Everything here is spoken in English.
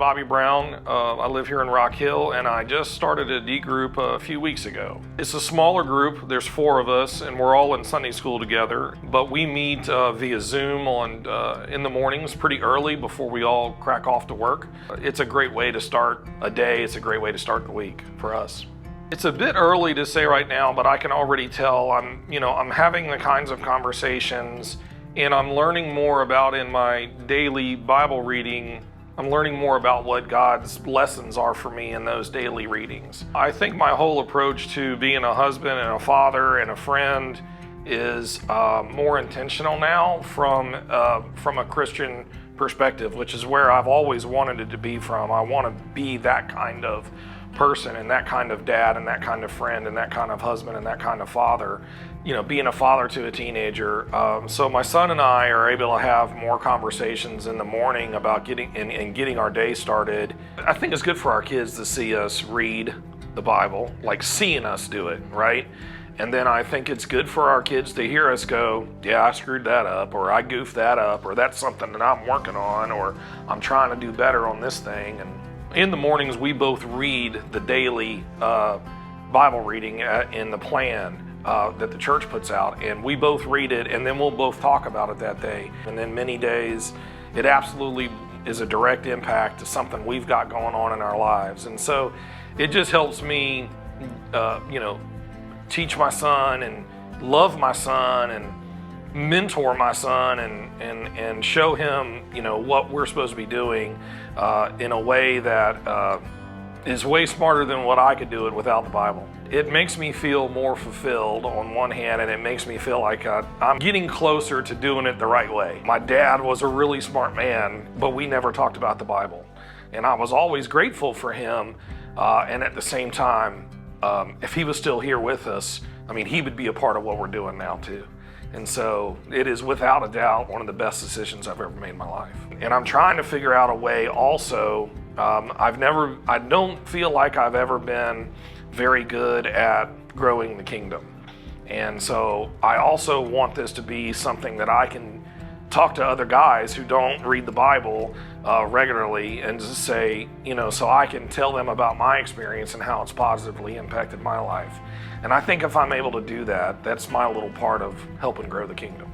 Bobby Brown. I live here in Rock Hill, and I just started a D group a few weeks ago. It's a smaller group. There's 4 of us, and we're all in Sunday school together. But we meet via Zoom in the mornings pretty early before we all crack off to work. It's a great way to start a day. It's a great way to start the week for us. It's a bit early to say right now, but I can already tell I'm having the kinds of conversations, and I'm learning more about, in my daily Bible reading, I'm learning more about what God's lessons are for me in those daily readings. I think my whole approach to being a husband and a father and a friend is more intentional now from a Christian perspective, which is where I've always wanted it to be from. I want to be that kind of person and that kind of dad and that kind of friend and that kind of husband and that kind of father, being a father to a teenager. So my son and I are able to have more conversations in the morning about getting our day started. I think it's good for our kids to see us read the Bible, like seeing us do it, right? And then I think it's good for our kids to hear us go, yeah, I screwed that up, or I goofed that up, or that's something that I'm working on, or I'm trying to do better on this thing. And in the mornings, we both read the daily Bible reading in the plan that the church puts out, and we both read it, and then we'll both talk about it that day. And then many days, it absolutely is a direct impact to something we've got going on in our lives. And so it just helps me, teach my son and love my son and mentor my son and show him, what we're supposed to be doing in a way that is way smarter than what I could do it without the Bible. It makes me feel more fulfilled on one hand, and it makes me feel like I'm getting closer to doing it the right way. My dad was a really smart man, but we never talked about the Bible. And I was always grateful for him, and at the same time, if he was still here with us, he would be a part of what we're doing now too. And so it is without a doubt one of the best decisions I've ever made in my life. And I'm trying to figure out a way also, I don't feel like I've ever been very good at growing the kingdom. And so I also want this to be something that I can talk to other guys who don't read the Bible regularly and just say, so I can tell them about my experience and how it's positively impacted my life. And I think if I'm able to do that, that's my little part of helping grow the kingdom.